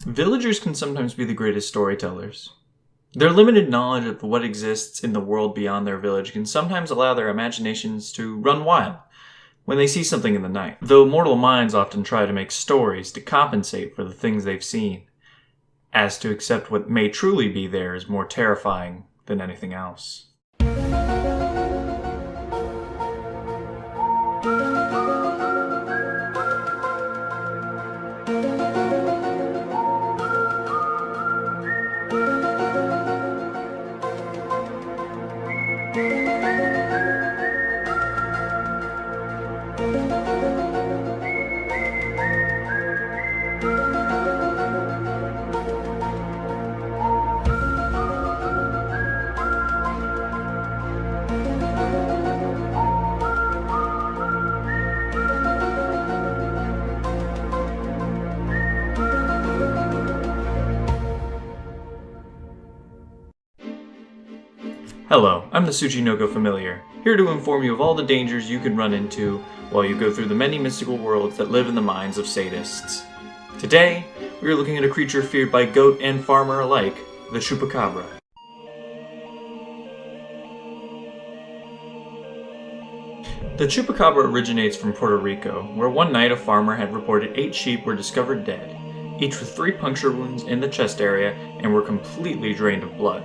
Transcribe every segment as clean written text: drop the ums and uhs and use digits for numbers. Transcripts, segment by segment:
Villagers can sometimes be the greatest storytellers. Their limited knowledge of what exists in the world beyond their village can sometimes allow their imaginations to run wild when they see something in the night, though mortal minds often try to make stories to compensate for the things they've seen, as to accept what may truly be there is more terrifying than anything else. Hello, I'm the Tsuchinoko Familiar, here to inform you of all the dangers you can run into while you go through the many mystical worlds that live in the minds of sadists. Today, we are looking at a creature feared by goat and farmer alike, the Chupacabra. The Chupacabra originates from Puerto Rico, where one night a farmer had reported 8 sheep were discovered dead, each with 3 puncture wounds in the chest area and were completely drained of blood.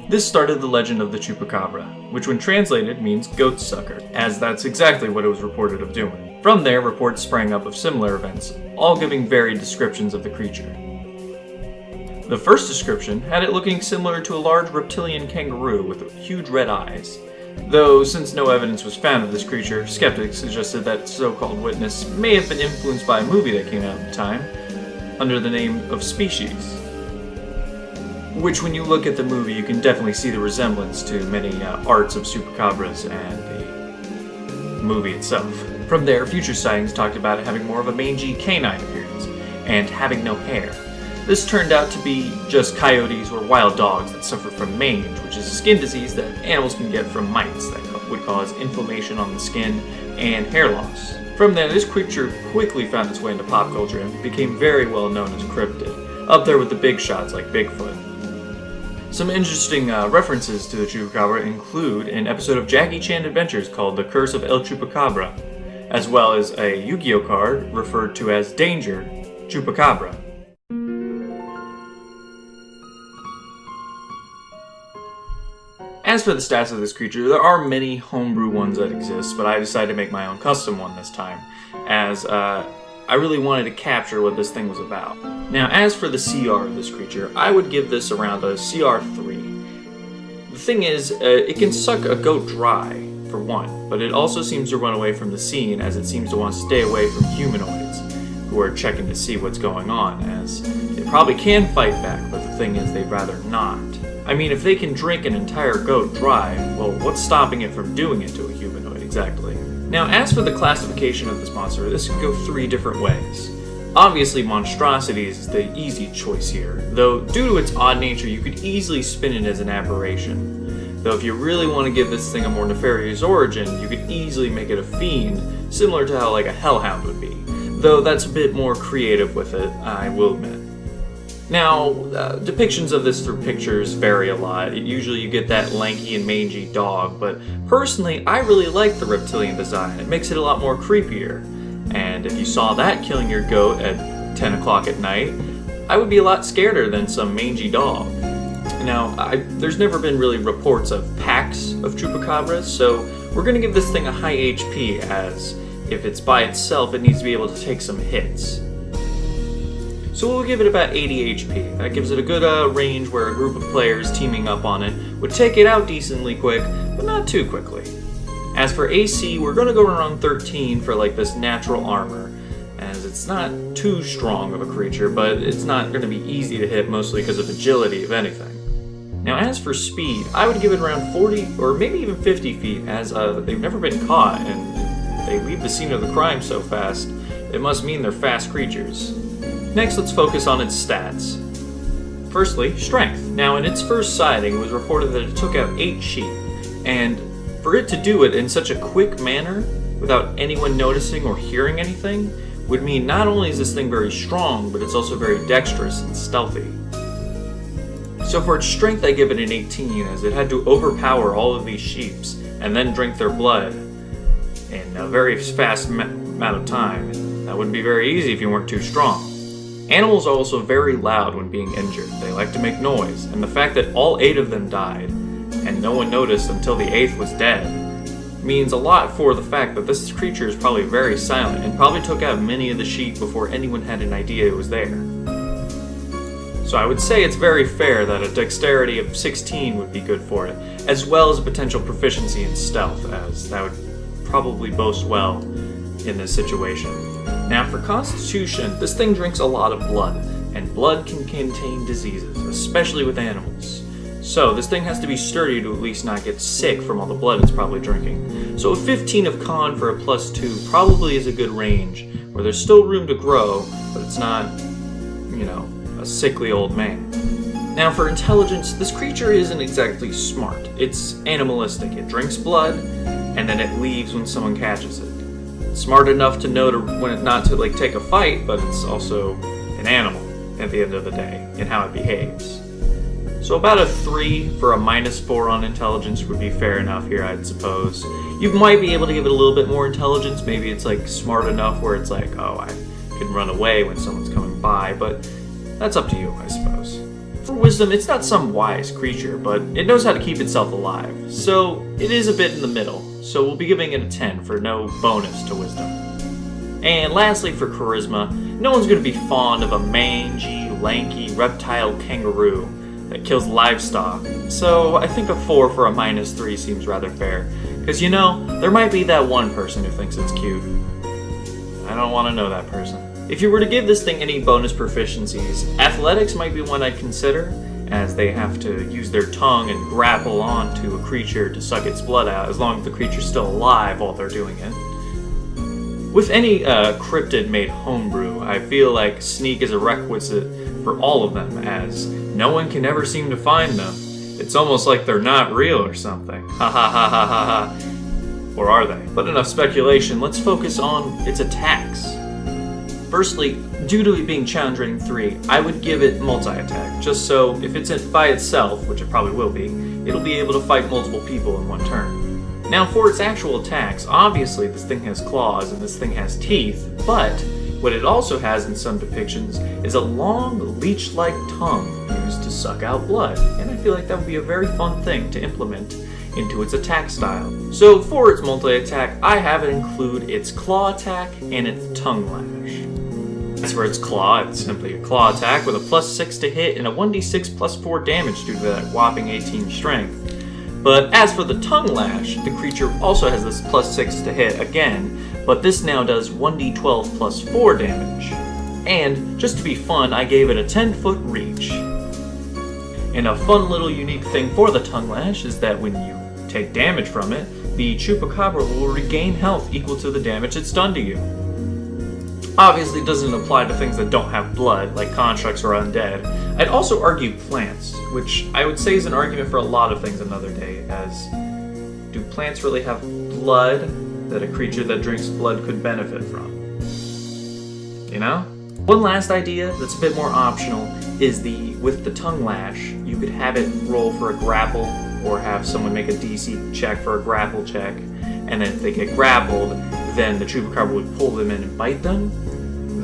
This started the legend of the Chupacabra, which when translated means goat sucker, as that's exactly what it was reported of doing. From there, reports sprang up of similar events, all giving varied descriptions of the creature. The first description had it looking similar to a large reptilian kangaroo with huge red eyes. Though, since no evidence was found of this creature, skeptics suggested that its so-called witness may have been influenced by a movie that came out at the time, under the name of Species. Which, when you look at the movie, you can definitely see the resemblance to many arts of Chupacabras and the movie itself. From there, future sightings talked about it having more of a mangy canine appearance, and having no hair. This turned out to be just coyotes or wild dogs that suffer from mange, which is a skin disease that animals can get from mites that would cause inflammation on the skin and hair loss. From there, this creature quickly found its way into pop culture and became very well known as a cryptid, up there with the big shots like Bigfoot. Some interesting references to the Chupacabra include an episode of Jackie Chan Adventures called The Curse of El Chupacabra, as well as a Yu-Gi-Oh card referred to as Danger Chupacabra. As for the stats of this creature, there are many homebrew ones that exist, but I decided to make my own custom one this time, as I really wanted to capture what this thing was about. Now, as for the CR of this creature, I would give this around a CR3. The thing is, it can suck a goat dry, for one, but it also seems to run away from the scene as it seems to want to stay away from humanoids who are checking to see what's going on, as it probably can fight back, but the thing is they'd rather not. I mean, if they can drink an entire goat dry, well, what's stopping it from doing it to a humanoid exactly? Now, as for the classification of this monster, this can go 3 different ways. Obviously, monstrosities is the easy choice here, though due to its odd nature, you could easily spin it as an aberration. Though if you really want to give this thing a more nefarious origin, you could easily make it a fiend, similar to how like a hellhound would be. Though that's a bit more creative with it, I will admit. Now, depictions of this through pictures vary a lot. Usually you get that lanky and mangy dog, but personally, I really like the reptilian design. It makes it a lot more creepier. And if you saw that killing your goat at 10 o'clock at night, I would be a lot scareder than some mangy dog. Now, there's never been really reports of packs of Chupacabras, so we're going to give this thing a high HP, as if it's by itself, it needs to be able to take some hits. So we'll give it about 80 HP. That gives it a good range where a group of players teaming up on it would take it out decently quick, but not too quickly. As for AC, we're going to go around 13 for like this natural armor, as it's not too strong of a creature, but it's not going to be easy to hit, mostly because of agility, if anything. Now as for speed, I would give it around 40 or maybe even 50 feet, as they've never been caught, and they leave the scene of the crime so fast, it must mean they're fast creatures. Next, let's focus on its stats. Firstly, strength. Now, in its first sighting, it was reported that it took out 8 sheep, and for it to do it in such a quick manner, without anyone noticing or hearing anything, would mean not only is this thing very strong, but it's also very dexterous and stealthy. So for its strength I give it an 18, as it had to overpower all of these sheeps and then drink their blood in a very fast amount of time. That wouldn't be very easy if you weren't too strong. Animals are also very loud when being injured. They like to make noise, and the fact that all 8 of them died, and no one noticed until the 8th was dead, means a lot for the fact that this creature is probably very silent and probably took out many of the sheep before anyone had an idea it was there. So I would say it's very fair that a dexterity of 16 would be good for it, as well as a potential proficiency in stealth, as that would probably boast well in this situation. Now for constitution, this thing drinks a lot of blood, and blood can contain diseases, especially with animals. So this thing has to be sturdy to at least not get sick from all the blood it's probably drinking. So a 15 of con for a +2 probably is a good range, where there's still room to grow, but it's not, a sickly old man. Now for intelligence, this creature isn't exactly smart. It's animalistic. It drinks blood, and then it leaves when someone catches it. It's smart enough to know when not to take a fight, but it's also an animal at the end of the day in how it behaves. So about a 3 for a -4 on intelligence would be fair enough here, I'd suppose. You might be able to give it a little bit more intelligence. Maybe it's smart enough where it's I can run away when someone's coming by, but that's up to you, I suppose. For wisdom, it's not some wise creature, but it knows how to keep itself alive, so it is a bit in the middle, so we'll be giving it a 10 for no bonus to wisdom. And lastly, for charisma, no one's going to be fond of a mangy, lanky, reptile kangaroo that kills livestock, so I think a 4 for a -3 seems rather fair, because there might be that one person who thinks it's cute. I don't want to know that person. If you were to give this thing any bonus proficiencies, athletics might be one I'd consider, as they have to use their tongue and grapple onto a creature to suck its blood out, as long as the creature's still alive while they're doing it. With any cryptid-made homebrew, I feel like sneak is a requisite for all of them, as no one can ever seem to find them. It's almost like they're not real or something. Ha ha ha ha ha ha. Or are they? But enough speculation, let's focus on its attacks. Firstly, due to it being challenge rating 3, I would give it multi-attack, just so if it's by itself, which it probably will be, it'll be able to fight multiple people in one turn. Now for its actual attacks, obviously this thing has claws and this thing has teeth, but what it also has in some depictions is a long leech-like tongue used to suck out blood, and I feel like that would be a very fun thing to implement into its attack style. So for its multi-attack, I have it include its claw attack and its tongue lash. As for its claw, it's simply a claw attack with a +6 to hit and a 1d6 +4 damage due to that whopping 18 strength. But as for the tongue lash, the creature also has this +6 to hit again, but this now does 1d12 +4 damage. And just to be fun, I gave it a 10-foot reach. And a fun little unique thing for the tongue lash is that when you take damage from it, the Chupacabra will regain health equal to the damage it's done to you. Obviously, it doesn't apply to things that don't have blood, like constructs or undead. I'd also argue plants, which I would say is an argument for a lot of things another day, as do plants really have blood that a creature that drinks blood could benefit from? One last idea that's a bit more optional is with the tongue lash, you could have it roll for a grapple, or have someone make a DC check for a grapple check, and then if they get grappled, then the Chupacabra would pull them in and bite them.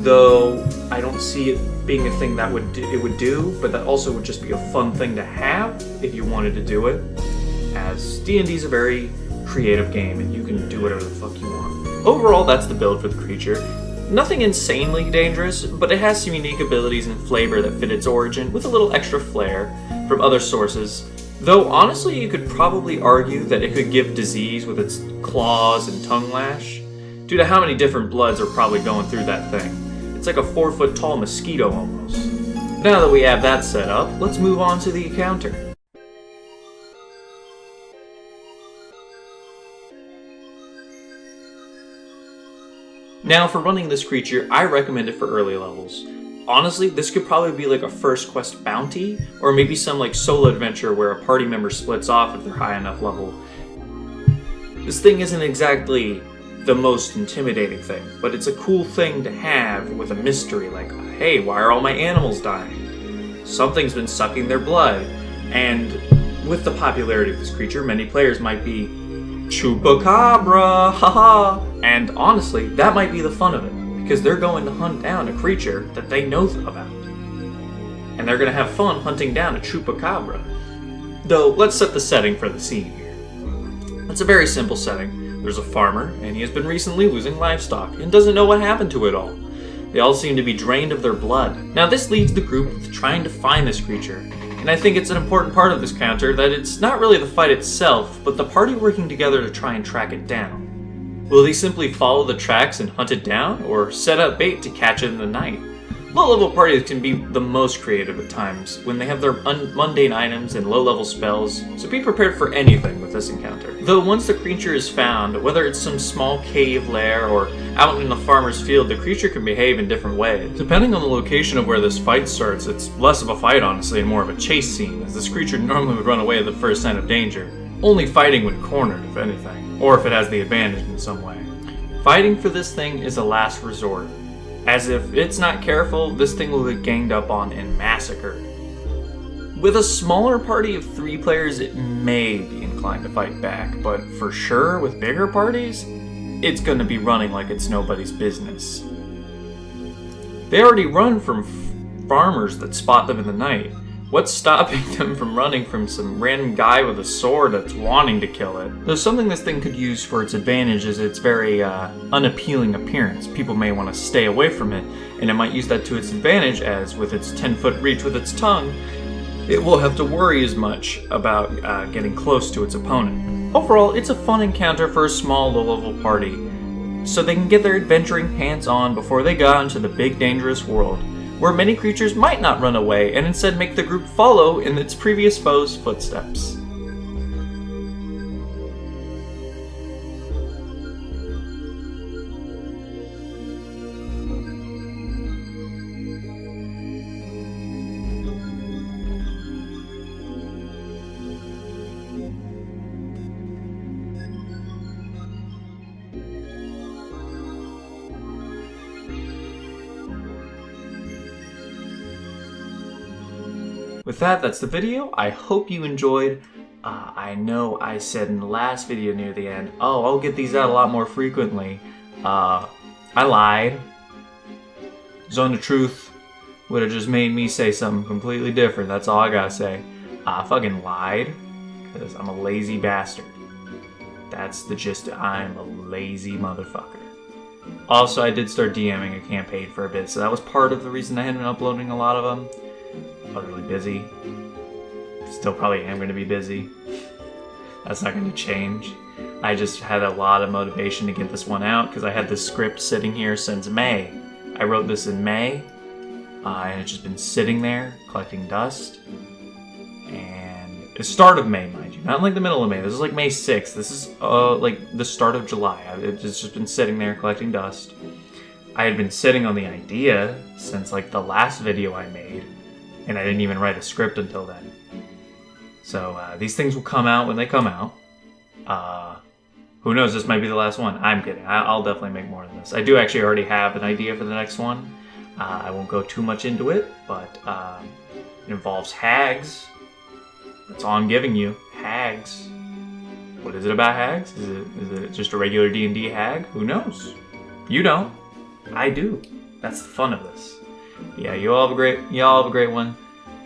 Though I don't see it being a thing that it would do, but that also would just be a fun thing to have if you wanted to do it, as D&D is a very creative game and you can do whatever the fuck you want. Overall, that's the build for the creature. Nothing insanely dangerous, but it has some unique abilities and flavor that fit its origin with a little extra flair from other sources. Though honestly, you could probably argue that it could give disease with its claws and tongue lash, due to how many different bloods are probably going through that thing. It's like a 4-foot tall mosquito almost. Now that we have that set up, let's move on to the encounter. Now for running this creature, I recommend it for early levels. Honestly, this could probably be like a first quest bounty, or maybe some solo adventure where a party member splits off if they're high enough level. This thing isn't exactly the most intimidating thing, but it's a cool thing to have with a mystery like, hey, why are all my animals dying? Something's been sucking their blood. And with the popularity of this creature, many players might be Chupacabra, haha. And honestly, that might be the fun of it, because they're going to hunt down a creature that they know about. And they're going to have fun hunting down a Chupacabra. Though, let's set the setting for the scene here. It's a very simple setting. There's a farmer, and he has been recently losing livestock, and doesn't know what happened to it all. They all seem to be drained of their blood. Now this leads the group with trying to find this creature, and I think it's an important part of this counter that it's not really the fight itself, but the party working together to try and track it down. Will they simply follow the tracks and hunt it down, or set up bait to catch it in the night? Low-level parties can be the most creative at times when they have their mundane items and low-level spells, so be prepared for anything with this encounter. Though once the creature is found, whether it's some small cave lair or out in the farmer's field, the creature can behave in different ways. Depending on the location of where this fight starts, it's less of a fight honestly and more of a chase scene, as this creature normally would run away at the first sign of danger, only fighting when cornered if anything, or if it has the advantage in some way. Fighting for this thing is a last resort, as if it's not careful, this thing will get ganged up on and massacred. With a smaller party of 3 players, it may be inclined to fight back, but for sure, with bigger parties, it's going to be running like it's nobody's business. They already run from farmers that spot them in the night. What's stopping them from running from some random guy with a sword that's wanting to kill it? There's something this thing could use for its advantage is its very unappealing appearance. People may want to stay away from it, and it might use that to its advantage, as with its 10-foot reach with its tongue, it won't have to worry as much about getting close to its opponent. Overall, it's a fun encounter for a small, low-level party, so they can get their adventuring pants on before they go out into the big, dangerous world, where many creatures might not run away and instead make the group follow in its previous foe's footsteps. With that, that's the video. I hope you enjoyed. I know I said in the last video near the end, oh, I'll get these out a lot more frequently. I lied. Zone of Truth would have just made me say something completely different. That's all I gotta say. I fucking lied, because I'm a lazy bastard. That's the gist. I'm a lazy motherfucker. Also, I did start DMing a campaign for a bit, so that was part of the reason I hadn't been uploading a lot of them. I was really busy. Still probably am going to be busy. That's not going to change. I just had a lot of motivation to get this one out because I had this script sitting here since May. I wrote this in May, and it's just been sitting there collecting dust. And the start of May, mind you, not like the middle of May. This is like May 6th. This is like the start of July. It's just been sitting there collecting dust. I had been sitting on the idea since like the last video I made. And I didn't even write a script until then. So these things will come out when they come out. Who knows, this might be the last one. I'm kidding. I'll definitely make more than this. I do actually already have an idea for the next one. I won't go too much into it, but it involves hags. That's all I'm giving you. Hags. What is it about hags? Is it just a regular D&D hag? Who knows? You don't. I do. That's the fun of this. Yeah, y'all have a great one.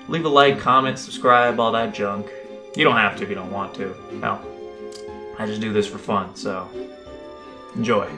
Leave a like, comment, subscribe, all that junk. You don't have to if you don't want to. Hell, I just do this for fun, so enjoy.